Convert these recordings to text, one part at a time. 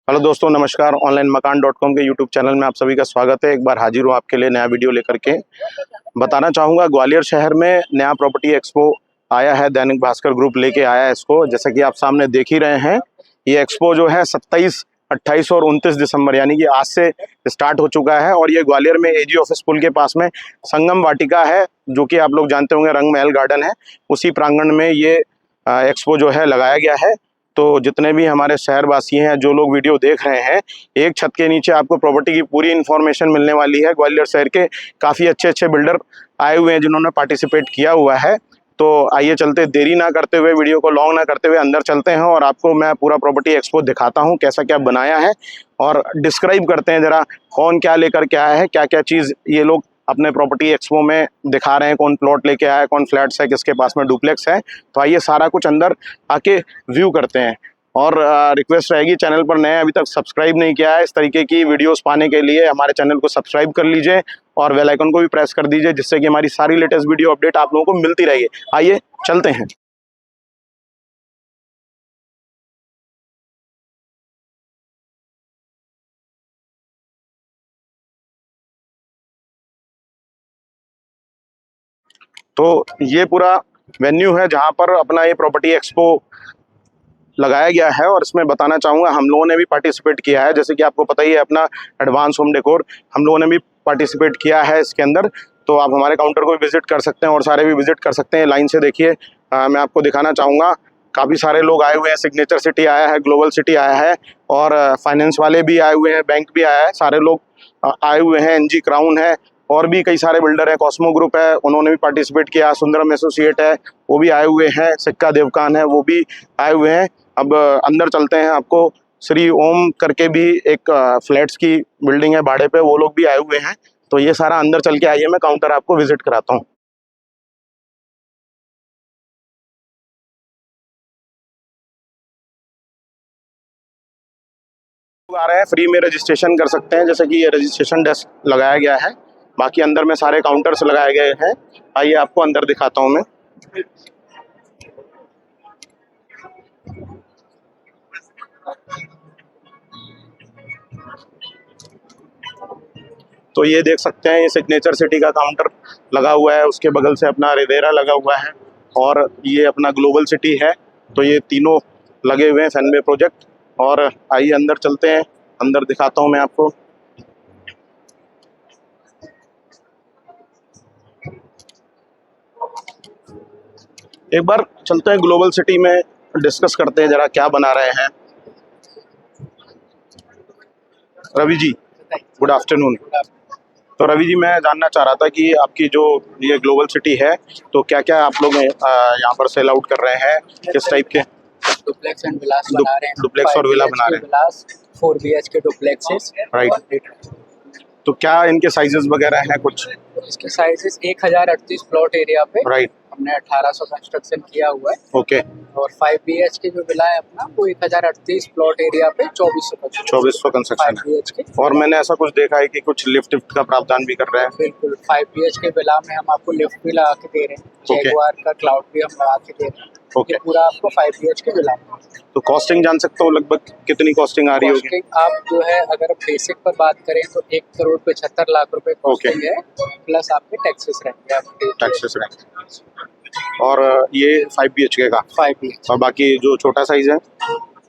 Hello दोस्तों, नमस्कार। Online मकान .com के यूट्यूब चैनल में आप सभी का स्वागत है। एक बार हाजिर हूँ आपके लिए नया वीडियो लेकर के। बताना चाहूँगा, ग्वालियर शहर में नया प्रॉपर्टी एक्सपो आया है। दैनिक भास्कर ग्रुप लेके आया है इसको। जैसा कि आप सामने देख ही रहे हैं, ये एक्सपो जो है 27, 28 और 29 दिसंबर यानी कि आज से स्टार्ट हो चुका है। और ये ग्वालियर में एजी ऑफिस पुल के पास में संगम वाटिका है, जो कि आप लोग जानते होंगे रंग महल गार्डन है, उसी प्रांगण में ये एक्सपो जो है लगाया गया है। तो जितने भी हमारे शहरवासी हैं, जो लोग वीडियो देख रहे हैं, एक छत के नीचे आपको प्रॉपर्टी की पूरी इन्फॉर्मेशन मिलने वाली है। ग्वालियर शहर के काफ़ी अच्छे बिल्डर आए हुए हैं जिन्होंने पार्टिसिपेट किया हुआ है। तो आइए चलते, देरी ना करते हुए, वीडियो को लॉन्ग ना करते हुए अंदर चलते हैं और आपको मैं पूरा प्रॉपर्टी एक्सपो दिखाता हूँ, कैसा क्या बनाया है, और डिस्क्राइब करते हैं ज़रा कौन क्या लेकर के आया है, क्या क्या चीज़ ये लोग अपने प्रॉपर्टी एक्सपो में दिखा रहे हैं। कौन प्लॉट लेके आया है, कौन फ्लैट्स है, किसके पास में डुप्लेक्स है। तो आइए सारा कुछ अंदर आके व्यू करते हैं। और रिक्वेस्ट रहेगी, चैनल पर नए अभी तक सब्सक्राइब नहीं किया है, इस तरीके की वीडियोस पाने के लिए हमारे चैनल को सब्सक्राइब कर लीजिए और बेल आइकन को भी प्रेस कर दीजिए, जिससे कि हमारी सारी लेटेस्ट वीडियो अपडेट आप लोगों को मिलती रहेगी। आइए चलते हैं। तो ये पूरा वेन्यू है जहाँ पर अपना ये प्रॉपर्टी एक्सपो लगाया गया है। और इसमें बताना चाहूँगा, हम लोगों ने भी पार्टिसिपेट किया है। जैसे कि आपको पता ही है, अपना एडवांस होम डेकोर हम लोगों ने भी पार्टिसिपेट किया है इसके अंदर। तो आप हमारे काउंटर को भी विजिट कर सकते हैं और सारे भी विजिट कर सकते हैं। लाइन से देखिए, मैं आपको दिखाना चाहूँगा, काफ़ी सारे लोग आए हुए हैं। सिग्नेचर सिटी आया है, ग्लोबल सिटी आया है, और फाइनेंस वाले भी आए हुए हैं, बैंक भी आया है, सारे लोग आए हुए हैं। एनजी क्राउन है, और भी कई सारे बिल्डर हैं। कॉस्मो ग्रुप है, उन्होंने भी पार्टिसिपेट किया। सुंदरम एसोसिएट है, वो भी आए हुए हैं। सिक्का देवकान है, वो भी आए हुए हैं। अब अंदर चलते हैं। आपको श्री ओम करके भी एक फ्लैट्स की बिल्डिंग है भाड़े पे, वो लोग भी आए हुए हैं। तो ये सारा अंदर चल के आइए, मैं काउंटर आपको विजिट कराता हूँ। आ रहे हैं, फ्री में रजिस्ट्रेशन कर सकते हैं। जैसे कि ये रजिस्ट्रेशन डेस्क लगाया गया है, बाकी अंदर में सारे काउंटर्स लगाए गए हैं। आइए आपको अंदर दिखाता हूँ मैं। तो ये देख सकते हैं, ये सिग्नेचर सिटी का काउंटर लगा हुआ है, उसके बगल से अपना रिवेरा लगा हुआ है, और ये अपना ग्लोबल सिटी है। तो ये तीनों लगे हुए हैं फैनवे प्रोजेक्ट। और आइए अंदर चलते हैं, अंदर दिखाता हूँ मैं आपको। एक बार चलते हैं ग्लोबल सिटी में, डिस्कस करते हैं जरा क्या बना रहे हैं। Ravi ji, good afternoon. तो रवि जी, मैं जानना चाह रहा था कि आपकी जो ये ग्लोबल सिटी है, तो क्या क्या आप लोग यहाँ पर सेल आउट कर रहे हैं, किस टाइप के डुप्लेक्स एंड विलास बना रहे हैं। डुप्लेक्स और विला बना रहे हैं? विलास 4 BHK डुप्लेक्सेस। राइट। तो क्या इनके साइजेस वगैरह हैं कुछ? इसके साइजेस 1038 प्लॉट एरिया पे। राइट। हमने 1800 कंस्ट्रक्शन किया हुआ है। ओके। और 5 BHK जो विला है अपना, वो 1038 प्लॉट एरिया पे 2400 कंस्ट्रक्शन है। और मैंने ऐसा कुछ देखा है कि कुछ लिफ्ट का प्रावधान भी कर रहे हैं। बिल्कुल, 5 BHK विला में हम आपको लिफ्ट भी लगा के दे रहे हैं। जैगुआर का क्लाउड भी हम लगा के दे रहे हैं। ओके। पूरा आपको 5 BHK विला। तो कॉस्टिंग जान सकता हूँ लगभग कितनी कॉस्टिंग आ रही होगी? आप जो है, अगर बेसिक पर बात करें तो 1,75,00,000 रुपए कॉस्टिंग है, प्लस आपके टैक्सेस रहेंगे। टैक्सेस रहेंगे। और ये 5 BHK का 5 BHK। और बाकी जो छोटा साइज है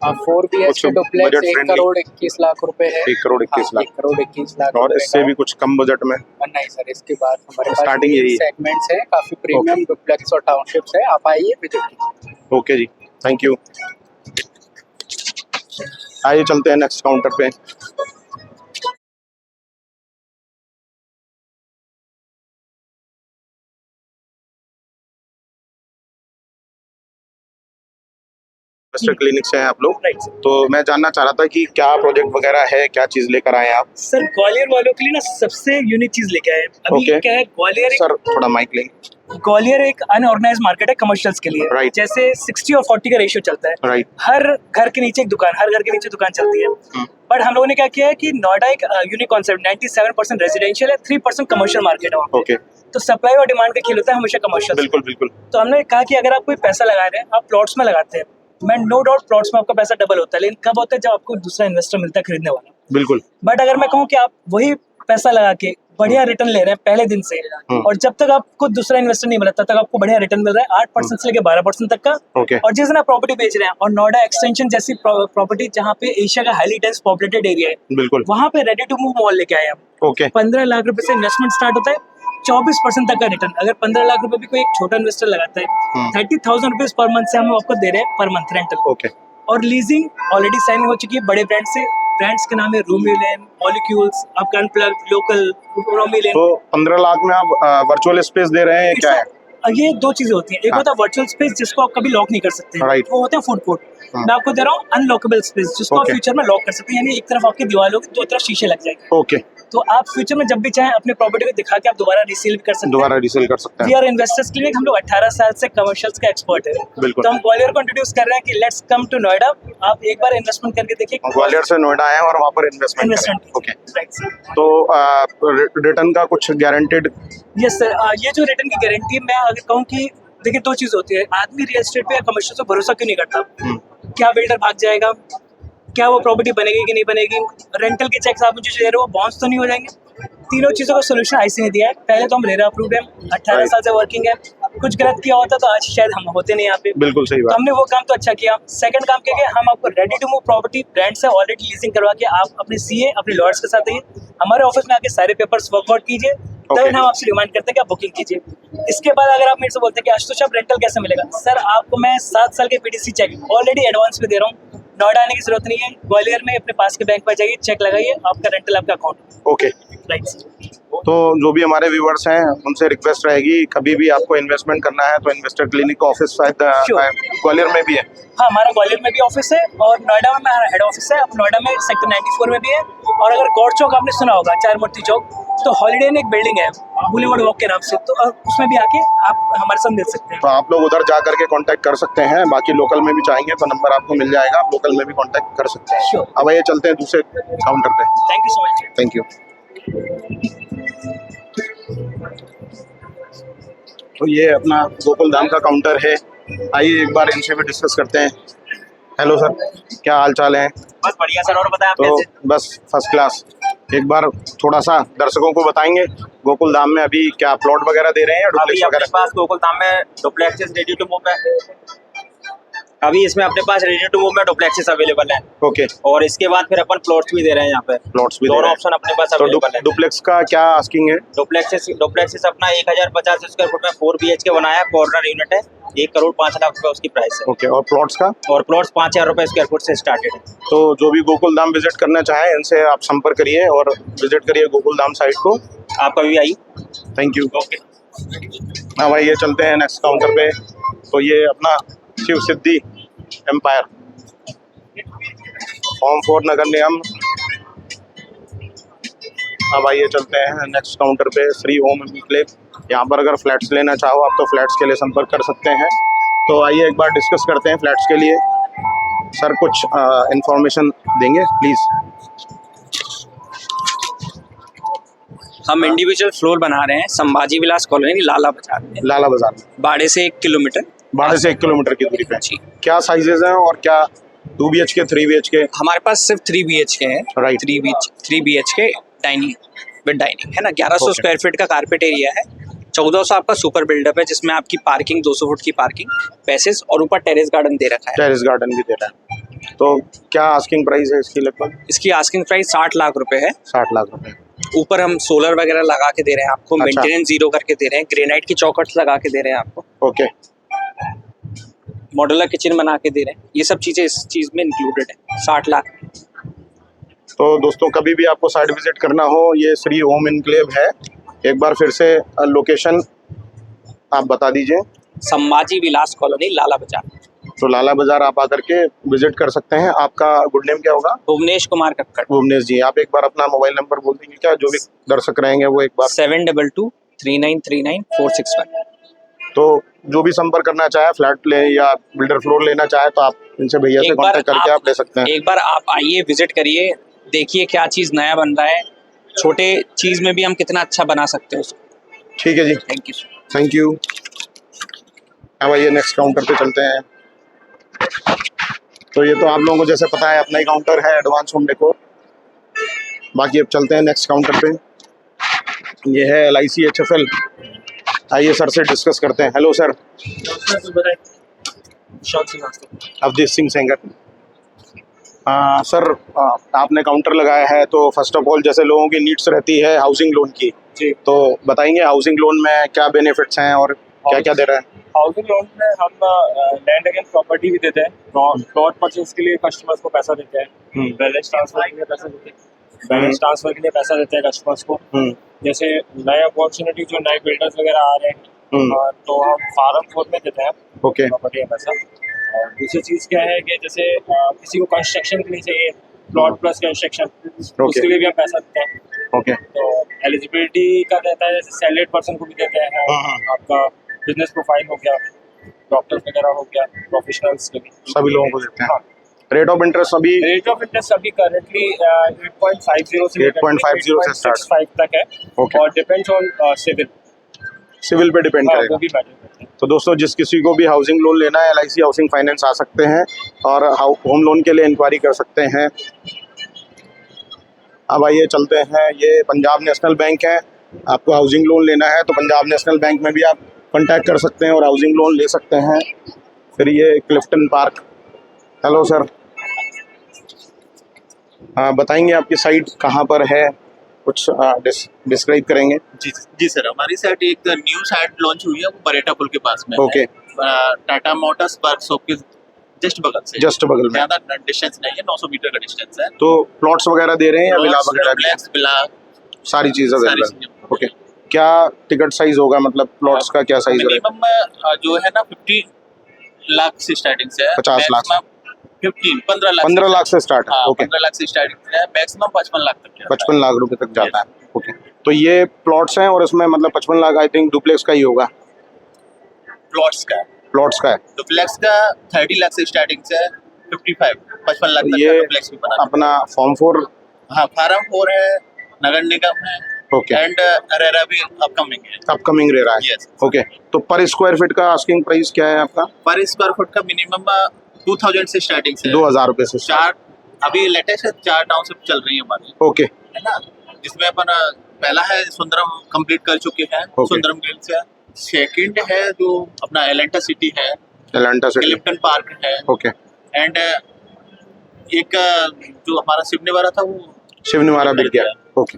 4 BHK डुप्लेक्स 1,21,00,000 रुपए है। 1,21,00,000। 1,21,00,000। और इससे भी कुछ कम बजट में? नहीं सर, इसके बाद हमारे पास स्टार्टिंग यही सेगमेंट्स है, काफी प्रीमियम डुप्लेक्स और टाउनशिप्स है। आप आइए, विजिट कीजिए। ओके जी, थैंक यू। आइए चलते हैं नेक्स्ट काउंटर पे। क्लिनिक से हैं आप लोग? राइट। तो मैं जानना चाह रहा था कि क्या प्रोजेक्ट वगैरह है, क्या चीज लेकर आए हैं आप? सर, ग्वालियर वालों के लिए ना सबसे यूनिक चीज लेके आए हैं। अभी Okay. क्या है, ग्वालियर सर थोड़ा माइक लेंगे। ग्वालियर एक अनऑर्गेनाइज मार्केट है कमर्शियल्स के लिए। Right. जैसे 60 और 40 का रेशियो चलता है। राइट। हर घर के नीचे एक दुकान, हर घर के नीचे दुकान चलती है। बट हम लोगों ने क्या किया है कि नोएडा एक यूनिक कॉन्सेप्ट, 97% रेजिडेंशियल है, 3% कमर्शियल मार्केट है। ओके। तो सप्लाई और डिमांड का खेल होता है हमेशा कमर्शियल। बिल्कुल बिल्कुल। तो हमने कहा कि अगर आप कोई पैसा लगा रहे हैं, आप प्लॉट्स में लगाते हैं, मैं नो डाउट प्लॉट्स में आपका पैसा डबल होता है, लेकिन कब होता है जब आपको दूसरा इन्वेस्टर मिलता है खरीदने वाला। बिल्कुल। बट अगर मैं कहूँ कि आप वही पैसा लगा के बढ़िया रिटर्न ले रहे हैं पहले दिन से, और जब तक आपको दूसरा इन्वेस्टर नहीं मिला तब तक आपको बढ़िया रिटर्न मिल रहा है 8% से लेकर 12% तक का। ओके। और जिस दिन आप प्रॉपर्टी बेच रहे हैं और नोएडा एक्सटेंशन जैसी प्रॉपर्टी जहाँ पे एशिया का हाईली डेंस पॉपुलेटेड एरिया है, बिल्कुल। वहाँ पे रेडी टू मूव मॉल लेके आए हम। ओके। 15 लाख रुपए से इन्वेस्टमेंट स्टार्ट होता है, 24% तक का रिटर्न। अगर 15 लाख रुपए भी कोई एक छोटा इन्वेस्टर लगाता है, 30,000 रुपीज पर मंथ से हम आपको दे रहे हैं पर मंथ रेंटल। ओके। और लीजिंग ऑलरेडी साइन हो चुकी है बड़े ब्रांड से। ब्रांड्स के नाम है रूमी लेन, मॉलिक्यूल्स, आपका अनप्लग, लोकल, रोमी लेन। तो 15 लाख में आप वर्चुअल स्पेस दे रहे हैं, क्या है? ये दो चीजें होती हैं, एक होता है वर्चुअल स्पेस जिसको आप कभी लॉक नहीं कर सकते, Right. वो होते हैं फूड कोर्ट। मैं आपको दे रहा हूँ अनलॉकेबल स्पेस जिसको आप Okay. फ्यूचर में लॉक कर सकते हैं, यानी एक तरफ आपकी दीवार होगी, दो तरफ शीशे लग जाएंगे। ओके। तो आप फ्यूचर में जब भी चाहें अपने प्रॉपर्टी को दिखा के आप दोबारा रीसेल भी कर सकते हैं। दोबारा रीसेल कर सकते वी हैं। आर इन्वेस्टर्स क्लिनिक, हम लोग 18 साल से कमर्शियल्स का एक्सपर्ट है। बिल्कुल। तो हम ग्वालियर को इंट्रोड्यूस कर रहे हैं कि लेट्स कम टू नोएडा, आप एक बार इन्वेस्टमेंट करके देखिए। ग्वालियर से नोएडा आए और वहाँ पर इन्वेस्टमेंट करें। ओके। तो रिटर्न का कुछ गारंटेड? यस सर, ये जो रिटर्न की गारंटी है, मैं अगर कहूँ कि देखिए दो चीज होती है, आदमी रियल एस्टेट पे या कमर्शियल पे भरोसा क्यों नहीं करता? क्या बिल्डर भाग जाएगा, क्या वो प्रॉपर्टी बनेगी कि नहीं बनेगी, रेंटल के चेक्स आप मुझे जो दे रहे हो बाउंस तो नहीं हो जाएंगे। तीनों चीजों का सोल्यूशन आईसी ने दिया है। पहले तो हम रेरा अप्रूव्ड है, 18 साल से वर्किंग है। कुछ गलत किया होता तो आज शायद हम होते नहीं यहाँ पे। बिल्कुल सही तो बात। हमने वो काम तो अच्छा किया। सेकंड काम क्या किया, हम आपको ready to move property brand से ऑलरेडी लीजिंग करवा के आप अपने सीए अपने लॉयर्स के साथ आइए, हमारे ऑफिस में आके सारे पेपर्स वर्कआउट कीजिए, तब हम आपसे डिमांड करते हैं कि आप बुकिंग कीजिए। इसके बाद अगर आप मेरे से बोलते हैं कि आशुतोष आप रेंटल कैसे मिलेगा, सर आपको मैं 7 साल के पीडीसी चेक ऑलरेडी एडवांस में दे रहा हूँ। नोएडा आने की जरूरत नहीं है, ग्वालियर में अपने पास के बैंक पर जाइए, चेक लगाइए, आपका रेंटल आपका अकाउंट। ओके। राइट। तो जो भी हमारे व्यूवर्स हैं उनसे रिक्वेस्ट रहेगी, कभी भी आपको इन्वेस्टमेंट करना है तो इन्वेस्टर क्लिनिक का ऑफिस शायद ग्वालियर में भी है। हाँ, हमारा ग्वालियर में भी ऑफिस है और नोएडा में हमारा हेड ऑफिस है। अब नोएडा में सेक्टर 94 में भी है। और अगर गौर चौक आपने सुना होगा, चार मूर्ति चौक, तो हॉलीडे इन एक बिल्डिंग है बुलेवर्ड वॉक के नाम से, तो उसमें भी आके आप हमारे साथ मिल सकते हैं। तो आप लोग उधर जा करके कांटेक्ट कर सकते हैं। बाकी लोकल में भी चाहेंगे तो नंबर आपको मिल जाएगा, आप लोकल में भी कांटेक्ट कर सकते हैं। Sure. अब आइए चलते हैं दूसरे काउंटर पे। Thank you so much. Thank you. तो ये अपना गोकुल धाम का काउंटर है, आइए एक बार इनसे भी डिस्कस करते हैं। हेलो सर, क्या हाल चाल है? बस बढ़िया सर, और बताएं आप तो कैसे? बस फर्स्ट क्लास। एक बार थोड़ा सा दर्शकों को बताएंगे गोकुल धाम में अभी क्या प्लॉट वगैरह दे रहे हैं या अभी डुप्लेक्स अपने वगैरह? पास गोकुल धाम में डुप्लेक्सेस रेडी टू मूव है। अभी इसमें अपने पास रेडी टू मूव में डुप्लेक्सेस अवेलेबल है। ओके। और इसके बाद फिर अपन प्लॉट्स भी दे रहे हैं यहाँ पे। प्लॉट्स भी दे दोनों रहे हैं। ऑप्शन अपने पास तो अवेलेबल है। डुप्लेक्स का क्या आस्किंग है? डुप्लेक्सेस अपना 1050 स्क्वायर फुट में 4 BHK बनाया है, कॉर्नर यूनिट है, 1,05,00,000 रुपए उसकी प्राइस है। ओके। और प्लॉट्स का? और प्लॉट्स 5,000 रुपए स्क्वायर फुट से स्टार्टेड है। तो जो भी गोकुल धाम विजिट करना चाहें इनसे आप संपर्क करिए और विजिट करिए गोकुल धाम साइट को। आप कभी भी आइए। Thank you. ओके। हाँ भाई, ये चलते हैं नेक्स्ट काउंटर पे। तो ये अपना शिव सिद्धि एम्पायर फॉर्म 4 नगर निगम। अब आइए चलते हैं नेक्स्ट काउंटर पे, श्री ओम एनक्लेव। यहाँ पर अगर फ्लैट्स लेना चाहो आप तो फ्लैट्स के लिए संपर्क कर सकते हैं। तो आइए एक बार डिस्कस करते हैं फ्लैट्स के लिए। सर कुछ इंफॉर्मेशन देंगे प्लीज़? हम इंडिविजुअल फ्लोर बना रहे हैं संभाजी विलास कॉलोनी लाला बाजार में, लाला बाजार में, बाड़े से 1 किलोमीटर। बाड़े से 1 किलोमीटर की दूरी पे। जी। क्या साइजेज हैं और क्या 2 BHK 3 BHK? हमारे पास सिर्फ 3 BHK है। Right. 3 BHK dining with dining है ना। 1100 Okay. स्क्वायर फीट का कारपेट एरिया है। 1400 आपका सुपर बिल्डअप है जिसमें आपकी पार्किंग 200 फुट की पार्किंग, पैसेज और ऊपर टेरेस गार्डन दे रखा है। टेरेस गार्डन भी दे रहा है। तो क्या आस्किंग प्राइस है इसकी? लगभग इसकी आस्किंग प्राइस 60 लाख रुपए है। 60 लाख रुपए। ऊपर हम सोलर वगैरह लगा के दे रहे हैं आपको, अच्छा। मेंटेनेंस जीरो करके दे रहे हैं, ग्रेनाइट की चौखट लगा के दे रहे हैं आपको, ओके। मॉड्यूलर किचन बना के दे रहे हैं। ये सब चीज़ें इस चीज़ में इंक्लूडेड है। 60 लाख। तो दोस्तों कभी भी आपको साइट विजिट करना हो, ये श्री ओम एनक्लेव है। एक बार फिर से लोकेशन आप बता दीजिए। संभाजी विलास कॉलोनी लाला बाजार। तो लाला बाजार आप आकर के विजिट कर सकते हैं। आपका गुड नेम क्या होगा? भुवनेश कुमार कक्कड़। भुवनेश जी, आप एक बार अपना मोबाइल नंबर बोल देंगे क्या? जो भी दर्शक रहेंगे वो एक बार। 7223939461। तो जो भी संपर्क करना चाहे, फ्लैट ले या बिल्डर फ्लोर लेना चाहे तो आप इनसे भैया से कांटेक्ट करके आप ले सकते हैं। एक बार आप आइए, विजिट करिए, देखिए क्या चीज़ नया बन रहा है। छोटे चीज़ में भी हम कितना अच्छा बना सकते हैं उसको। ठीक है जी, थैंक यू। Thank you. अब आइए नेक्स्ट काउंटर पे चलते हैं। तो ये तो आप लोगों को जैसे पता है अपना ही काउंटर है एडवांस होम डेकोर। बाकी अब चलते हैं नेक्स्ट काउंटर पे। ये है LIC HFL। आइए सर से डिस्कस करते हैं। Hello sir. Awadhesh Singh Sengar. Sir आपने काउंटर लगाया है तो फर्स्ट ऑफ ऑल जैसे लोगों की नीड्स रहती है हाउसिंग लोन की, जी। तो बताएंगे हाउसिंग लोन में क्या बेनिफिट्स हैं और क्या क्या दे रहा है? हाउसिंग लोन में हम लैंड अगेंस्ट प्रॉपर्टी भी देते हैं, प्लॉट परचेज के लिए कस्टमर्स को पैसा देते हैं, बैलेंस ट्रांसफर के लिए पैसा देते हैं, बैलेंस ट्रांसफर के लिए पैसा देते हैं कस्टमर्स को। जैसे नए अपॉर्चुनिटी जो नए बिल्डर्स वगैरह आ रहे हैं तो हम फार्म 4 में देते हैं ओके। प्रॉपर्टी का पैसा। और दूसरी चीज़ क्या है कि जैसे किसी को कंस्ट्रक्शन के लिए चाहिए, प्लॉट प्लस कंस्ट्रक्शन, उसके लिए भी हम पैसा देते हैं। ओके। तो एलिजिबिलिटी का रहता है, जैसे सैलरीड पर्सन को भी देते हैं, आपका बिजनेस प्रोफाइल हो गया, डॉक्टर्स वगैरह हो गया, प्रोफेशनल्स के भी सभी लोगों को देते हैं। रेट ऑफ इंटरेस्ट अभी रेट ऑफ इंटरेस्ट अभी करंटली 8.50 से 8.50 से स्टार्ट 8.65 तक है। Okay. और डिपेंड्स ऑन सिविल पे डिपेंड वो करेगा। भी मैटर करता है। तो दोस्तों जिस किसी को भी हाउसिंग लोन लेना है LIC हाउसिंग फाइनेंस आ सकते हैं और होम लोन के लिए इंक्वायरी कर सकते हैं। अब आइए चलते हैं, ये पंजाब नेशनल बैंक है। आपको हाउसिंग लोन लेना है तो पंजाब नेशनल बैंक में भी आप कांटेक्ट कर सकते हैं और हाउसिंग लोन ले सकते हैं। फिर ये क्लिफ्टन पार्क। Hello sir. बताएंगे आपकी साइट कहाँ पर है, कुछ डिस्क्राइब करेंगे? जी सर, हमारी साइट एक न्यू साइट लॉन्च हुई है, वो बरेटा पुल के पास में ओके। है। टाटा मोटर्स पार्क शॉप के जस्ट बगल से, जस्ट बगल में। ज्यादा डिस्टेंस नहीं है, 900 मीटर का डिस्टेंस है। तो प्लॉट्स वगैरह दे रहे हैं या विला वगैरह भी? फ्लैट्स, विला, सारी चीज़ सारी अवेलेबल। चीजें। ओके। क्या टिकट साइज होगा, मतलब प्लॉट्स का क्या साइज है? मिनिमम जो है ना 50 लाख से स्टार्टिंग से है। 50 लाख से। 15 लाख 15 लाख से स्टार्ट है। हाँ, ओके। 15 लाख से स्टार्टिंग है, मैक्सिमम 55 लाख तक है। 55 लाख रुपए तक जाता है। ओके। तो ये प्लॉट्स हैं और इसमें मतलब 55 लाख आई थिंक डुप्लेक्स का ही होगा। प्लॉट्स का, प्लॉट्स का है। डुप्लेक्स का 30 लाख से स्टार्टिंग से 55 लाख तक ये का डुप्लेक्स भी बना। अपना फॉर्म 4। हाँ, फार्म 4 है, नगर निगम है, ओके। एंड रेरा भी अपकमिंग है। अपकमिंग रह रहा है। Yes. ओके। तो पर स्क्वायर फीट का आस्किंग प्राइस क्या है आपका? पर स्क्वायर फुट का मिनिमम 2000 से स्टार्टिंग से 2000 रुपए से चार, अभी लेटेस्ट 4 टाउनशिप चल रही है हमारी, ओके। है ना, जिसमें अपन पहला है सुंदरम कंप्लीट कर चुके हैं, Okay. सुंदरम गिल्स है। सेकंड है जो अपना एलेंटा सिटी है, एलांटा सिटी। क्लिफ्टन पार्क है, ओके। एंड एक जो हमारा शिवनेवाला था वो शिव निवारा बिक गया। ओके,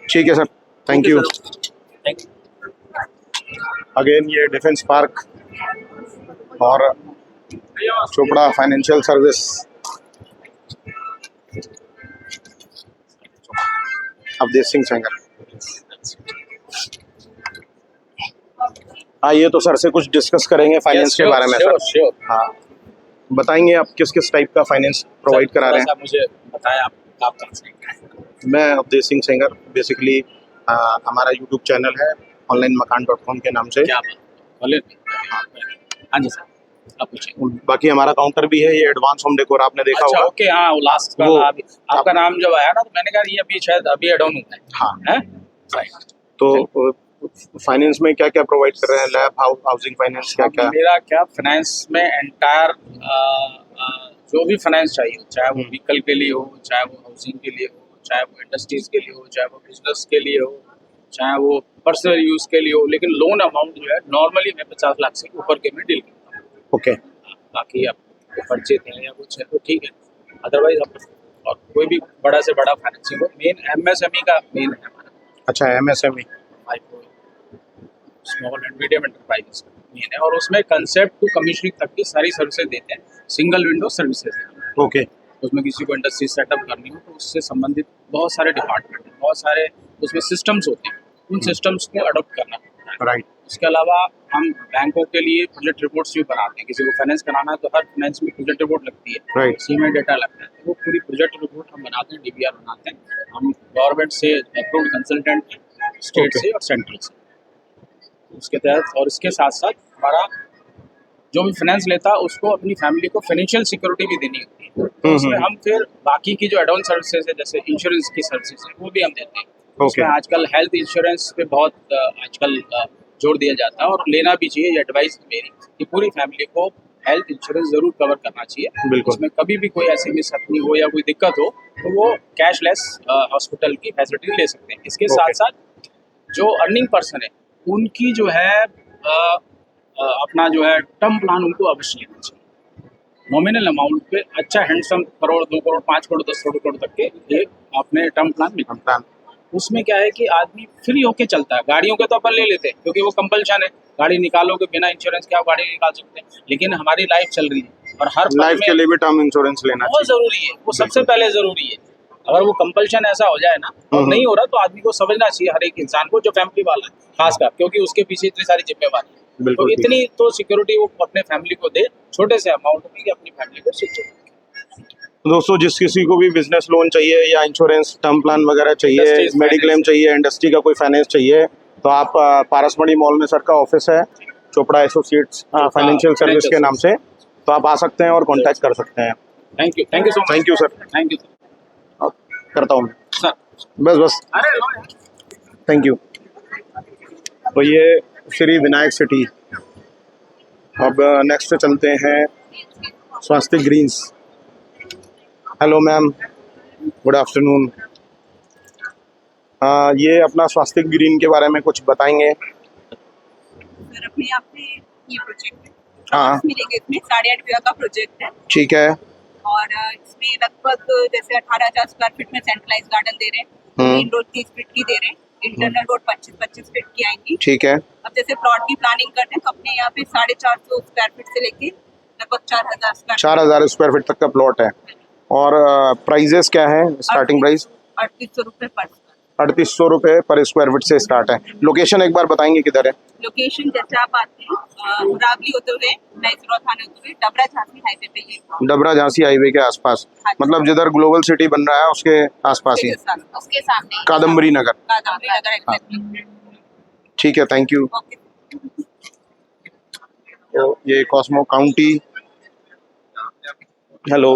ठीक है sir, thank you. Thank you. Again ये डिफेंस पार्क और चोपड़ा फाइनेंशियल सर्विस। अवधेश सिंह सेंगर। आइए तो सर से कुछ डिस्कस करेंगे फाइनेंस के बारे में सर। श्योर। हाँ, बताएंगे आप किस किस टाइप का फाइनेंस प्रोवाइड करा रहे हैं? मुझे बताएं आप कहाँ से। मैं अवधेश सिंह सेंगर, बेसिकली हमारा यूट्यूब चैनल है onlineMakaan.com के नाम से। क्या बोले? हाँ जी सर, आप पूछिए। बाकी हमारा काउंटर भी है, ये एडवांस होम डेकोर आपने देखा अच्छा, होगा। ओके। हाँ, वो लास्ट वो- वाला आपका नाम जब आया ना तो मैंने कहा ये अभी शायद अभी एड ऑन हुआ है। हाँ, हैं? Right. तो फाइनेंस में क्या क्या प्रोवाइड कर रहे हैं? लैब हाउसिंग फाइनेंस क्या क्या? मेरा क्या फाइनेंस में एंटायर जो भी फाइनेंस चाहिए, चाहे वो व्हीकल के लिए हो, चाहे वो हाउसिंग के लिए हो, चाहे वो इंडस्ट्रीज के लिए हो, चाहे वो बिजनेस के लिए हो, चाहे वो पर्सनल यूज के लिए हो, लेकिन लोन अमाउंट जो है नॉर्मली मैं 50 लाख से ऊपर के में डील करता हूँ। ओके। बाकी आप परचेज हैं या कुछ है तो ठीक है, अदरवाइज आप और कोई भी बड़ा से बड़ा फाइनेंसिंग हो, मेन MSME का मेन है हमारा, अच्छा, MSME। Micro small and medium enterprises main है, और उसमें कंसेप्ट टू कमीशनिंग तक की सारी सर्विसेज देते हैं, सिंगल विंडो सर्विसेज। ओके। उसमें किसी को इंडस्ट्री सेटअप करनी हो तो उससे संबंधित बहुत सारे डिपार्टमेंट हैं, बहुत सारे उसमें सिस्टम्स होते हैं, उन सिस्टम्स को अडॉप्ट करना पड़ता है। राइट। इसके अलावा हम बैंकों के लिए प्रोजेक्ट रिपोर्ट्स भी बनाते हैं, किसी को फाइनेंस कराना है तो हर फाइनेंस में प्रोजेक्ट रिपोर्ट लगती है, राइट। उसी में डेटा लगता है, तो वो पूरी प्रोजेक्ट रिपोर्ट हम बनाते हैं, DBR बनाते हैं। हम गवर्नमेंट से अप्रूव्ड कंसल्टेंट हैं, स्टेट Okay. से और सेंट्रल से, उसके तहत। और इसके साथ साथ हमारा जो भी फाइनेंस लेता है उसको अपनी फैमिली को फाइनेंशियल सिक्योरिटी भी देनी होती है, तो उसमें हम फिर बाकी की जो एडवांस सर्विसेज है जैसे इंश्योरेंस की सर्विसेज है वो भी हम देते हैं। उसमें आजकल हेल्थ इंश्योरेंस पे बहुत आजकल जोर दिया जाता है और लेना भी चाहिए, ये एडवाइस है मेरी कि पूरी फैमिली को हेल्थ इंश्योरेंस जरूर कवर करना चाहिए। बिल्कुल। इसमें कभी भी कोई ऐसी मिसहैपनिंग हो या कोई दिक्कत हो तो वो कैशलेस हॉस्पिटल की फैसिलिटी ले सकते हैं। इसके Okay. साथ साथ जो अर्निंग पर्सन है उनकी जो है अपना जो है टर्म प्लान उनको अवश्य लेना चाहिए। नॉमिनल अमाउंट पे अच्छा हैंडसम करोड़ 2 करोड़ 5 करोड़ 10 करोड़ तक के एक अपने टर्म प्लान मिलता है। उसमें क्या है कि आदमी फ्री होके चलता है। गाड़ियों के तो अपन ले लेते हैं क्योंकि वो कंपल्शन है, गाड़ी निकालोगे बिना इंश्योरेंस के आप गाड़ी नहीं निकाल सकते, लेकिन हमारी लाइफ चल रही है और हर पल लाइफ में के लिए भी टर्म इंश्योरेंस लेना बहुत जरूरी है। वो सबसे पहले जरूरी है। अगर वो कंपल्शन ऐसा हो जाए ना और नहीं हो रहा तो आदमी को समझना चाहिए, हर एक इंसान को जो फैमिली वाला है खासकर, क्योंकि उसके पीछे इतनी सारी जिम्मेवारी है। तो बिल्कुल ठीक। इतनी तो सिक्योरिटी वो अपने फैमिली को दे, छोटे से अमाउंट में कि अपनी फैमिली को सिक्योर। दोस्तों जिस किसी को भी बिजनेस लोन चाहिए या इंश्योरेंस टर्म प्लान वगैरह चाहिए, Industries मेडिक्लेम finance। चाहिए, इंडस्ट्री का कोई फाइनेंस चाहिए, तो आप पारसमढ़ी मॉल में सर का ऑफिस है, चोपड़ा एसोसिएट्स फाइनेंशियल सर्विस के नाम से, तो आप आ सकते हैं और कांटेक्ट कर सकते हैं। Thank you so much. Thank you sir. Thank you करता हूँ सर। बस अरे थैंक यू। तो ये श्री विनायक सिटी। अब नेक्स्ट चलते हैं Swastik greens. Hello ma'am, good afternoon. ये अपना स्वास्तिक ग्रीन के बारे में कुछ बताएंगे? सर अपने यहाँ पे ये प्रोजेक्ट है, हाँ मिलेगा इसमें 8.5 बीघा का प्रोजेक्ट है ठीक है। और इसमें लगभग जैसे 18,000 स्क्वायर फीट में सेंट्रलाइज गार्डन दे रहे हैं, मेन रोड 30 फीट की दे रहे हैं, इंटरनल रोड 25 फीट की आएंगी। ठीक है। अब जैसे प्लॉट की प्लानिंग करते हैं तो अपने यहाँ पे 450 स्क्वायर फीट से लेके लगभग 4,000 स्क्वायर 4,000 स्क्वायर फीट तक का प्लॉट है। और प्राइजेस क्या है? स्टार्टिंग प्राइस 3800 रुपये पर स्क्वायर। 3800 रुपये पर स्क्वायर फीट से स्टार्ट है। लोकेशन एक बार बताएंगे किधर है? लोकेशन जैसे आप आते हैं रावली होते हुए नाइसरोड थाने होते हुए डबरा झांसी हाईवे पे ये डबरा झांसी हाईवे के आसपास, हाँ जी। मतलब जिधर ग्लोबल सिटी बन रहा है उसके आसपास ही, उसके सामने कादम्बरी नगर। कादम्बरी नगर एग्जैक्टली। ठीक है, थैंक यू। ओके। तो ये Cosmo county. Hello.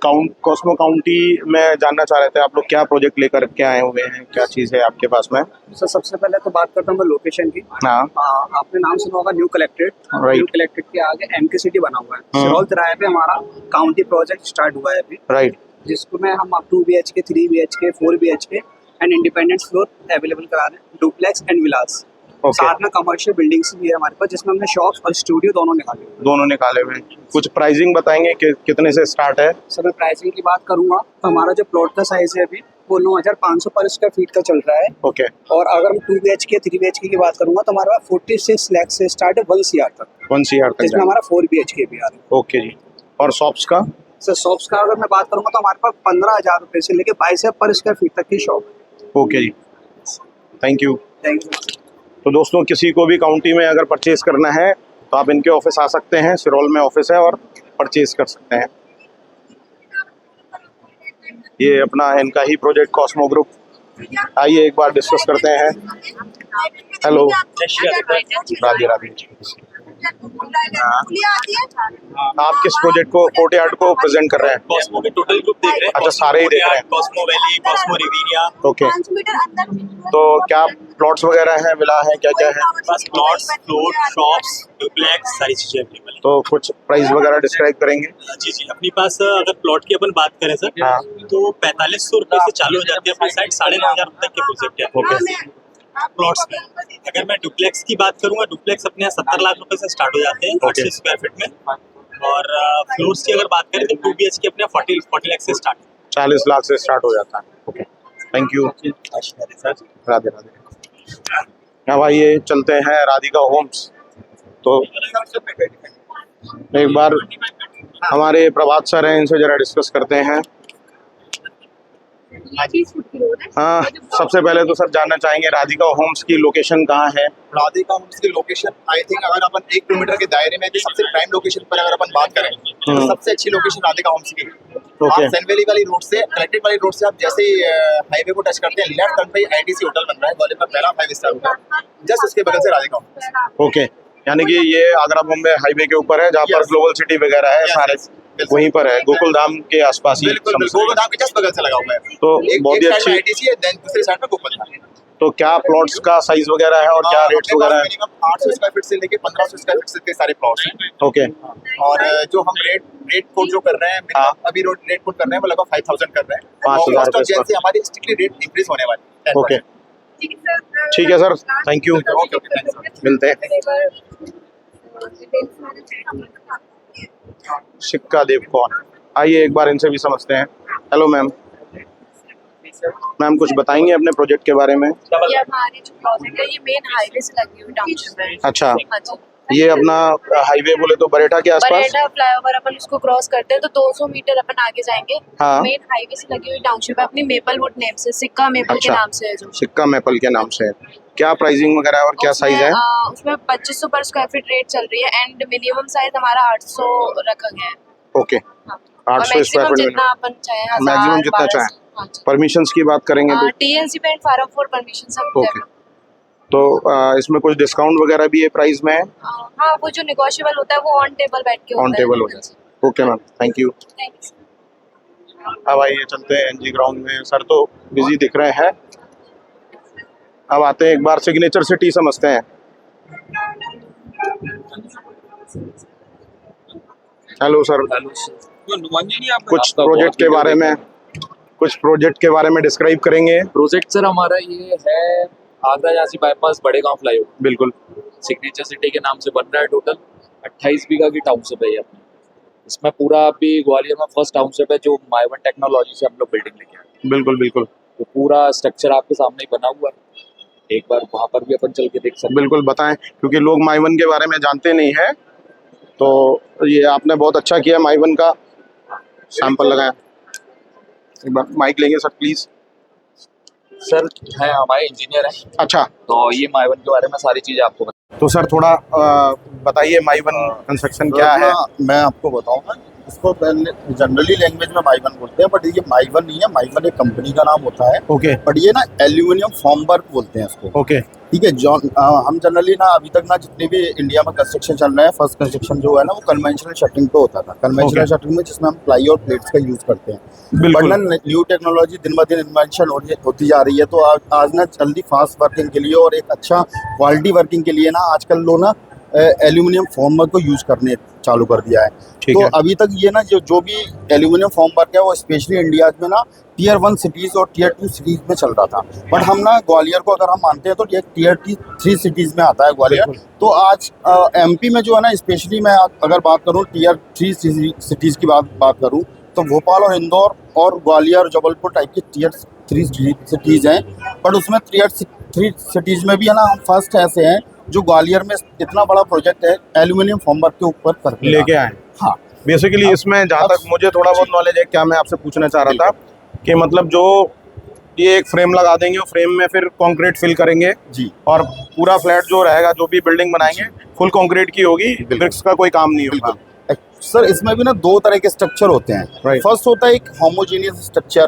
Cosmo county में जानना चाह रहे थे आप लोग क्या प्रोजेक्ट लेकर के आए हुए हैं, क्या चीज़ है आपके पास में? सर सबसे पहले तो बात करता हूँ मैं लोकेशन की। हाँ आपने नाम सुना होगा new collected. Right। New collected के आगे एमके सिटी बना हुआ है, हाँ। सिरौल तिराहे पे हमारा काउंटी प्रोजेक्ट स्टार्ट हुआ है अभी, राइट। जिसमें हम अब 2 BHK 3 BHK 4 BHK and independent floor available करा रहे हैं, डुप्लेक्स एंड विलास। ओके। साथ में कमर्शियल बिल्डिंग्स भी है हमारे पास, जिसमें हमने शॉप्स और स्टूडियो दोनों निकाले हुए हैं। दोनों निकाले हुए हैं। कुछ प्राइसिंग बताएंगे कि कितने से स्टार्ट है? सर मैं प्राइसिंग की बात करूंगा तो हमारा जो प्लॉट का साइज है अभी वो 9,500 पर स्क्वायर फीट का चल रहा है। ओके। और अगर मैं 2 BHK 3 BHK की बात करूंगा तो हमारे पास 46 लाख से स्टार्ट है 1 CR तक, 1 CR तक जिसमें जाए। हमारा 4 BHK भी आ रहा है। ओके जी। और शॉप्स का? सर शॉप्स का अगर मैं बात करूंगा तो हमारे पास 15,000 रुपये से लेके 22,000 पर स्क्वायर फीट तक की शॉप है। ओके जी, थैंक यू। Thank you. तो दोस्तों किसी को भी काउंटी में अगर परचेज करना है तो आप इनके ऑफिस आ सकते हैं, सिरौल में ऑफिस है, और परचेज कर सकते हैं। ये अपना इनका ही प्रोजेक्ट कॉस्मो ग्रुप। आइए एक बार डिस्कस करते हैं। हेलो। राधे राधे। आप किस प्रोजेक्ट को, कोर्टयार्ड को प्रेजेंट कर रहे हैं? कॉस्मो के टोटल ग्रुप देख रहे हैं। अच्छा, सारे ही देख रहे हैं। Cosmo Valley, Cosmo Riviera. Okay. तो क्या प्लॉट्स वगैरह हैं, विला है, क्या क्या है? बस प्लॉट्स, फ्लोर, शॉप्स, डुप्लेक्स, सारी चीजें अवेलेबल तो कुछ प्राइस वगैरह डिस्क्राइब करेंगे? है। जी जी, अपने पास अगर प्लॉट की अपन बात करें सर, हाँ। तो 4500 रुपए से चालू हो जाती है अपनी साइड, 9,500 रुपए तक के प्रोजेक्ट है। ओके। प्लॉट्स में अगर मैं डुप्लेक्स की बात करूंगा, डुप्लेक्स अपने यहाँ 70 लाख रुपए से स्टार्ट हो जाते हैं 800 स्क्वायर फीट में। और फ्लोर्स की अगर बात करें तो 2 BHK अपने 40 लाख से स्टार्ट, 40 लाख से स्टार्ट हो जाता है। Okay, thank you. Sir. Radhe Radhe. अब आइए चलते हैं राधिका होम्स। तो एक बार हमारे प्रभात सर हैं, इनसे जरा डिस्कस करते हैं। हाँ, सबसे पहले तो सर जानना चाहेंगे राधिका होम्स की लोकेशन कहाँ है? राधिका होम्स की लोकेशन आई थिंक अगर अपन 1 किलोमीटर के दायरे में सबसे प्राइम लोकेशन पर अगर अपन बात करें तो सबसे अच्छी लोकेशन राधिका होम्स की। ओके। आप सनवैली वाली रोड से, कलेक्टेड वाली रोड से आप जैसे हाईवे को टच करते हैं, लेफ्ट टर्न पे ITC होटल बन रहा है, ग्वालियर का पहला 5 स्टार होटल, जस्ट उसके बगल से राधिका होम्स। ओके, यानी कि ये आगरा बॉम्बे हाईवे के ऊपर है, जहाँ पर ग्लोबल सिटी वगैरह है, सारे वहीं पर है, गोकुल धाम के आसपास ही। बिल्कुल, गोकुल धाम के जस्ट बगल से लगा हुआ है। तो एक बहुत ही साइड में अच्छी। ITC है, देन दूसरी साइड में गोकुल धाम। तो क्या प्लॉट्स का साइज वगैरह है और क्या रेट्स वगैरह है? मिनिमम 800 स्क्वायर फीट से लेके 1500 स्क्वायर फीट से के सारे प्लॉट्स हैं। ओके और जो हम रेट कोड जो कर रहे हैं हाँ। अभी रेट कोड कर रहे हैं वो लगभग 5000 कर रहे हैं। 5000 और रुपए जैसे हमारी स्ट्रिक्टली रेट इंक्रीज होने वाली है। ओके ठीक है sir, thank you, okay thanks. मिलते हैं। सिक्का देव कौन, आइए एक बार इनसे भी समझते हैं। हेलो मैम, मैम कुछ बताएंगे अपने प्रोजेक्ट के बारे में? ये हमारी जो प्रोजेक्ट है ये मेन हाईवे से लगी हुई टाउनशिप है। अच्छा, हाँ जी। ये अपना हाईवे बोले तो बरेटा के आसपास? बरेटा फ्लाईओवर अपन उसको क्रॉस करते हैं तो 200 मीटर अपन आगे जाएंगे। हाँ। मेन हाईवे से लगी हुई टाउनशिप है अपनी मेपलवुड नेम से, सिक्का मेपल अच्छा। के नाम से है जो। सिक्का मेपल के नाम से है। क्या प्राइसिंग वगैरह है और क्या साइज है? उसमें 2500 पर स्क्वायर फीट रेट चल रही है एंड मिनिमम साइज हमारा 800 रखा गया है। ओके, हाँ। 800 स्क्वायर फीट जितना अपन चाहे, मैक्सिमम जितना चाहे। परमिशंस की बात करेंगे तो TNC पे फार्म फॉर परमिशन सब ओके, तो इसमें कुछ डिस्काउंट वगैरह भी है प्राइस में? हाँ, वो जो नेगोशिएबल होता है वो ऑन टेबल बैठ के ऑन टेबल हो है। जाए। Okay ma'am, thank you. Thank you. अब आइए चलते हैं NG ग्राउंड में। सर तो बिजी दिख रहे हैं, अब आते हैं एक बार सिग्नेचर सिटी समझते हैं। हेलो सर, कुछ प्रोजेक्ट के बारे में डिस्क्राइब करेंगे? प्रोजेक्ट सर हमारा ये है आगरा झांसी बाईपास बड़े गांव फ्लाईओवर, बिल्कुल। सिग्नेचर सिटी के नाम से बन रहा है। टोटल 28 बीघा की टाउनशिप है ये अपनी। इसमें पूरा अभी ग्वालियर में फर्स्ट टाउनशिप है जो माइवन टेक्नोलॉजी से हम लोग बिल्डिंग लेके आए। बिल्कुल बिल्कुल, तो पूरा स्ट्रक्चर आपके सामने ही बना हुआ है, एक बार वहाँ पर भी अपन चल के देख सकते हैं। बिल्कुल बताएं, क्योंकि लोग माइवन के बारे में जानते नहीं है, तो ये आपने बहुत अच्छा किया, माइवन का सैंपल लगाया। एक बार माइक लेंगे सर प्लीज। सर है हमारे इंजीनियर हैं, अच्छा, तो ये माइवन के बारे में सारी चीज़ें आपको तो सर थोड़ा बताइए माइवन कंस्ट्रक्शन क्या है? मैं आपको बताऊंगा, इसको जनरली लैंग्वेज में माइवन बोलते हैं, बट ये माइवन नहीं है, माइवन एक कंपनी का नाम होता है। ओके, बट ये ना एल्यूमिनियम फॉर्मवर्क बोलते हैं इसको। ओके, ठीक है। हम जनरली ना अभी तक ना जितने भी इंडिया में कंस्ट्रक्शन चल रहा है, फर्स्ट कंस्ट्रक्शन जो है ना वो कन्वेंशनल शटरिंग पे होता था। कन्वेंशनल शटरिंग में जिसमें हम प्लाई और प्लेट्स का यूज करते हैं। बट ना न्यू टेक्नोलॉजी दिन ब दिन इन्वेंशन होती जा रही है, तो आज ना जल्दी फास्ट वर्किंग के लिए और एक अच्छा क्वालिटी वर्किंग के लिए ना आजकल लोग ना एल्यूमिनियम फॉर्मवर्क को यूज करने चालू कर दिया है। तो अभी तक ये ना जो भी एल्यूमिनियम फॉर्मवर्क है वो स्पेशली इंडिया में ना टियर 1 सिटीज और टियर 2 सिटीज में चल रहा था। बट हम ना ग्वालियर को अगर हम मानते हैं तो ये टियर 3 सिटीज में आता है ग्वालियर। तो आज MP में जो है ना, स्पेशली मैं अगर बात करूँ टियर 3 सिटीज की बात करूँ तो भोपाल और इंदौर और ग्वालियर जबलपुर टाइप की टियर 3 सिटीज हैं। बट उसमें टियर 3 सिटीज में भी है ना हम फर्स्ट ऐसे हैं जो ग्वालियर में इतना बड़ा प्रोजेक्ट है एल्यूमिनियम फॉर्मवर्क के ऊपर करके लेके आए। हाँ, बेसिकली इसमें जहाँ तक मुझे थोड़ा बहुत नॉलेज है, क्या मैं आपसे पूछना चाह रहा था कि मतलब जो ये एक फ्रेम लगा देंगे, वो फ्रेम में फिर कंक्रीट फिल करेंगे जी, और पूरा फ्लैट जो रहेगा, जो भी बिल्डिंग बनाएंगे फुल कंक्रीट की होगी, ब्रिक्स का कोई काम नहीं होगा। सर इसमें भी ना दो तरह के स्ट्रक्चर होते हैं। फर्स्ट होता है एक होमोजेनियस स्ट्रक्चर,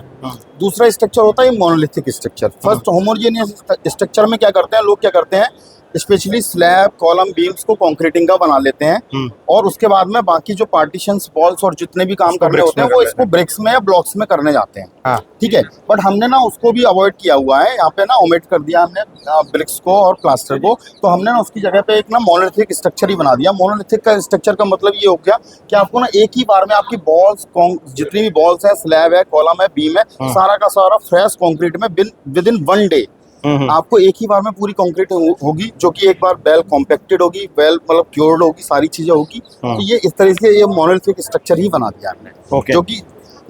दूसरा स्ट्रक्चर होता है monolithic structure. First homogeneous structure में क्या करते हैं लोग, क्या करते हैं स्पेशली स्लैब कॉलम बीम्स को कंक्रीटिंग का बना लेते हैं और उसके बाद में बाकी जो पार्टीशंस वॉल्स और जितने भी काम करने होते हैं वो इसको ब्रिक्स में या ब्लॉक्स में करने जाते हैं। ठीक है, बट हमने ना उसको भी अवॉइड किया हुआ है, यहाँ पे ना ओमिट कर दिया हमने ब्रिक्स को और प्लास्टर को। तो हमने ना उसकी जगह पे एक ना मोनोलिथिक स्ट्रक्चर ही बना दिया। मोनोलिथिक का स्ट्रक्चर का मतलब ये हो गया कि आपको ना एक ही बार में आपकी बॉल्स जितनी भी बॉल्स है, स्लैब है, कॉलम है, बीम है, सारा का सारा फ्रेश कॉन्क्रीट में विद इन 1 डे आपको एक ही बार में पूरी कंक्रीट होगी, जो कि एक बार वेल कॉम्पैक्टेड होगी, वेल मतलब क्योर्ड होगी, सारी चीजें होगी। तो ये इस तरह से ये मोनोलिथिक स्ट्रक्चर ही बना दिया हमने। जो कि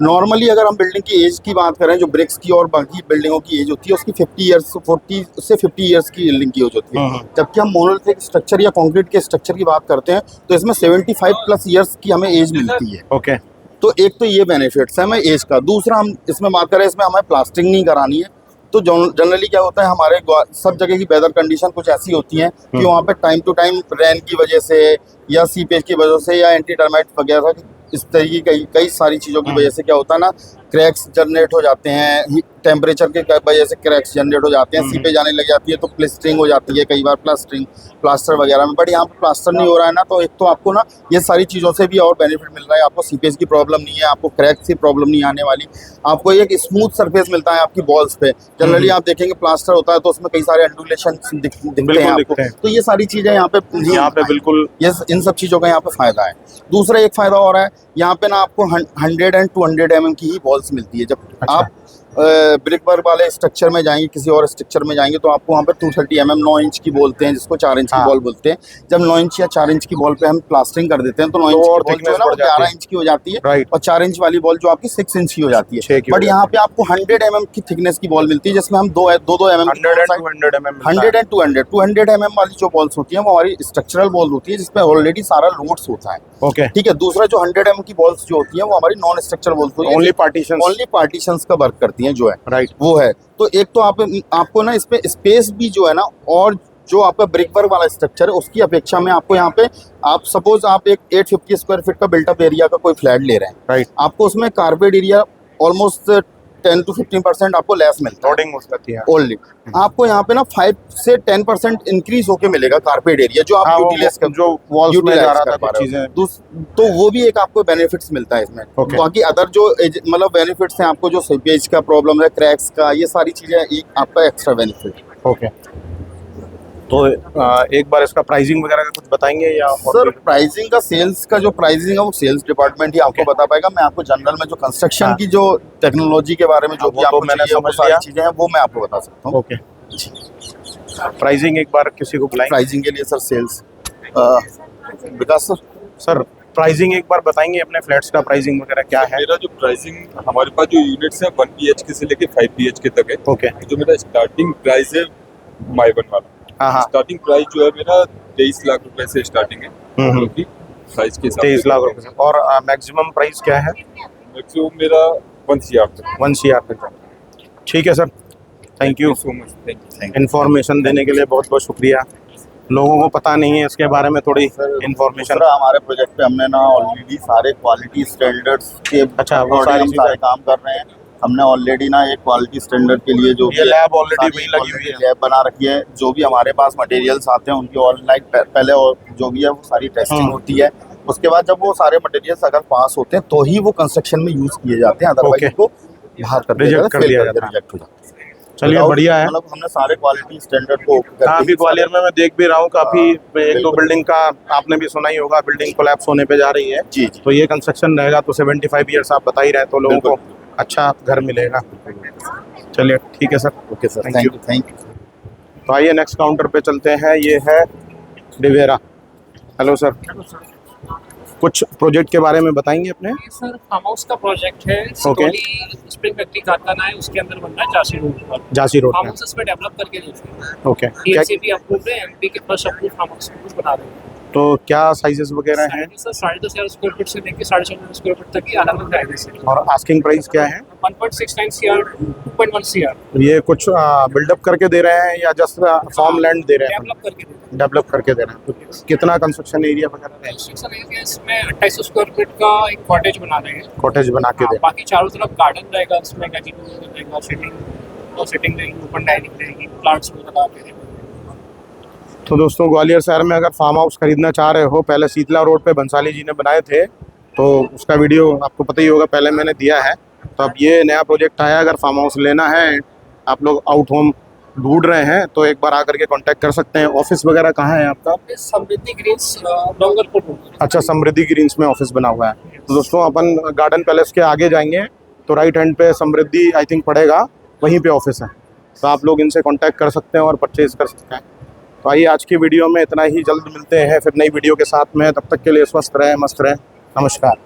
नॉर्मली अगर हम बिल्डिंग की एज की बात करें, जो ब्रिक्स की और बाकी बिल्डिंगों की एज होती है उसकी 40 से 50 ईयर्स की बिल्डिंग की एज होती है, जबकि हम मोनोलिथिक स्ट्रक्चर या कंक्रीट के स्ट्रक्चर की बात करते हैं तो इसमें 75+ ईयर्स की हमें एज मिलती है। ओके, तो एक तो ये बेनिफिट्स है हमें एज का। दूसरा हम इसमें बात करें, इसमें हमें प्लास्टरिंग नहीं करानी है। तो जनरली क्या होता है हमारे सब जगह की वेदर कंडीशन कुछ ऐसी होती हैं कि वहाँ पे टाइम टू टाइम रेन की वजह से या सीपेज की वजह से या एंटी टर्माइट वगैरह इस तरह की कई सारी चीज़ों की वजह से क्या होता है ना, क्रैक्स जनरेट हो जाते हैं, टेम्परेचर के वजह से क्रैक्स जनरेट हो जाते हैं, सीपेज आने लग जाती है, तो प्लास्टरिंग हो जाती है कई बार, प्लास्टर वगैरह में। बट यहाँ पे प्लास्टर नहीं हो रहा है ना, तो एक तो आपको ना ये सारी चीज़ों से भी और बेनिफिट मिल रहा है। आपको सीपेज की प्रॉब्लम नहीं है, आपको क्रैक्स की प्रॉब्लम नहीं आने वाली, आपको एक स्मूथ सरफेस मिलता है आपकी बॉल्स पे। जनरली आप देखेंगे प्लास्टर होता है तो उसमें कई सारे अंडुलेशन दिखते हैं आपको, तो ये सारी चीज़ें यहाँ पे बिल्कुल ये इन सब चीज़ों का यहाँ पे फ़ायदा है। दूसरा एक फ़ायदा और है, यहाँ पे ना आपको 100 and 200 mm की ही बॉल्स मिलती है। जब आप ब्रिक वर्क वाले स्ट्रक्चर में जाएंगे, किसी और स्ट्रक्चर में जाएंगे, तो आपको वहाँ पे 230 mm 9 इंच की बोलते हैं, जिसको 4 इंच की बॉल बोलते हैं। जब 9 इंच या 4 इंच की बॉल पे हम प्लास्टरिंग कर देते हैं तो 9 इंच की बॉल जो है ना 11 इंच की हो जाती है, और 4 इंच वाली बॉल जो आपकी 6 इंच की हो जाती है। बट यहाँ पे आपको 100 mm की थिकनेस की बॉल मिलती है, जिसमें हम 2 mm 100 and 200 mm वाली जो बॉल्स होती है वो हमारी स्ट्रक्चरल बॉल होती है, जिसमें ऑलरेडी सारा लोड्स होता है। ओके, ठीक है। दूसरा जो 100 mm की बॉल्स जो होती है वो हमारी नॉन स्ट्रक्चरल बॉल्स होती है, ओनली पार्टीशंस का वर्क करती हैं जो है, राइट, वो है। तो एक तो आपको ना इस पे स्पेस भी जो है ना, और जो आपका ब्रिक वर्क वाला स्ट्रक्चर है उसकी अपेक्षा में आपको यहाँ पे, आप सपोज आप एक 850 स्क्वायर फीट का बिल्टअप एरिया का कोई फ्लैट ले रहे हैं, राइट, आपको उसमें कारपेट एरिया ऑलमोस्ट 10 to 15% आपको लेस मिलता है ओनली। आपको यहाँ पे ना 5 से 10% इंक्रीज होके मिलेगा कारपेट एरिया, जो आप यूटिलाइज तो वो भी एक आपको बेनिफिट्स मिलता है इसमें। बाकी अदर जो मतलब बेनिफिट्स हैं आपको, जो सीपेज का प्रॉब्लम है, क्रैक्स का, ये सारी चीजें एक आपका एक्स्ट्रा बेनिफिट। ओके, तो एक बार इसका प्राइसिंग वगैरह का कुछ बताएंगे या? सर प्राइसिंग का, सेल्स का जो प्राइसिंग है वो सेल्स डिपार्टमेंट ही आपको बता पाएगा। मैं आपको जनरल में जो कंस्ट्रक्शन की जो टेक्नोलॉजी के बारे में जो भी आपको मैंने समझ सारी चीजें हैं वो मैं आपको बता सकता हूँ। ओके, प्राइसिंग एक बार किसी को बुलाएंगे प्राइसिंग के लिए? सर सेल्स विकास सर प्राइसिंग एक बार बताएंगे अपने फ्लैट्स का प्राइसिंग वगैरह क्या है? मेरा जो प्राइसिंग, हमारे पास जो यूनिट्स हैं 1 BHK से लेके 5 BHK तक है। ओके, जो मेरा स्टार्टिंग प्राइस है माइवन वाला, स्टार्टिंग प्राइस जो है मेरा 23 लाख रुपए से स्टार्टिंग है, क्योंकि प्राइस के 23 लाख रुपए। और मैक्सिमम प्राइस क्या है? मैक्सिमम मेरा 1 CR तक। ठीक है sir, thank you so much, information देने के लिए बहुत बहुत शुक्रिया। लोगों को पता नहीं है इसके बारे में थोड़ी इन्फॉर्मेशन। हमारे प्रोजेक्ट पे हमने ना ऑलरेडी सारे क्वालिटी स्टैंडर्ड्स के वो सारे काम कर रहे हैं। हमने ऑलरेडी ना एक क्वालिटी स्टैंडर्ड के लिए जो ये लैब ऑलरेडी वही लगी हुई है, लैब बना रखी है। जो भी हमारे पास मटेरियल्स आते हैं उनकी ऑनलाइन पहले और जो भी है वो सारी टेस्टिंग होती है। उसके बाद जब वो सारे मटेरियल्स अगर पास होते हैं तो ही वो कंस्ट्रक्शन में यूज किए जाते हैं, अदरवाइज उनको बाहर कर दिया जाता है, रिजेक्ट हो जाता है। चलिए बढ़िया है, मतलब हमने सारे क्वालिटी स्टैंडर्ड को अभी ग्वालियर में मैं देख भी रहा हूँ काफी 1-2 बिल्डिंग का आपने भी सुना ही होगा, बिल्डिंग कोलैप्स होने पे जा रही है। जी। तो ये कंस्ट्रक्शन रहेगा तो 75 ईयर्स आप बता ही रहे, तो लोगों को अच्छा घर मिलेगा। चलिए ठीक है sir. Okay sir, thank you. तो आइए नेक्स्ट काउंटर पे चलते हैं, ये है डिवेरा। हेलो सर, कुछ प्रोजेक्ट के बारे में बताएंगे अपने? सर फार्म हाउस का प्रोजेक्ट है, सिटोली स्प्रिंग फैक्ट्री कारखाना है, उसके अंदर बन रहा है झांसी रोड पर। झांसी रोड फार्म हाउस इसमें डेवलप करके देते हैं। ओके, TNCB अप्रूव्ड है, MP के फर्स्ट अप्रूव्ड फार्म हाउस बना रहे हैं। तो क्या साइजेस वगैरह हैं? सर 10,500 स्क्वायर फीट से लेकर 4,500 स्क्वायर फीट तक की अलग अलग साइजेस हैं। और आस्किंग प्राइस क्या है? 1.69 CR, 2.1 CR। ये कुछ बिल्डअप करके दे रहे हैं या जस्ट फॉर्म लैंड दे रहे हैं? डेवलप करके दे रहे हैं। तो कितना कंस्ट्रक्शन एरिया वगैरह है? कंस्ट्रक्शन एरिया इसमें 2800 स्क्वायर फीट का एक कॉटेज बना रहे हैं। कॉटेज बना के दे, बाकी चारों तरफ गार्डन रहेगा, उसमें गजीबो रहेगा, सिटिंग रहेगी, ओपन डाइनिंग रहेगी, प्लांट्स लगा के। तो दोस्तों ग्वालियर शहर में अगर फार्म हाउस खरीदना चाह रहे हो, पहले शीतला रोड पे बंसाली जी ने बनाए थे, तो उसका वीडियो आपको पता ही होगा, पहले मैंने दिया है। तो अब ये नया प्रोजेक्ट आया, अगर फार्म हाउस लेना है, आप लोग आउट होम ढूंढ रहे हैं तो एक बार आकर के कांटेक्ट कर सकते हैं। ऑफिस वगैरह कहाँ है आपका? समृद्धि ग्रीन्स, डोंगरपुर। अच्छा, समृद्धि ग्रीन्स में ऑफिस बना हुआ है। तो दोस्तों अपन गार्डन पैलेस के आगे जाएंगे तो राइट हैंड पे समृद्धि आई थिंक पड़ेगा, वहीं पे ऑफिस है। तो आप लोग इनसे कॉन्टैक्ट कर सकते हैं और परचेज कर सकते हैं। तो आइए आज की वीडियो में इतना ही, जल्द मिलते हैं फिर नई वीडियो के साथ में। तब तक के लिए स्वस्थ रहें, मस्त रहें, नमस्कार।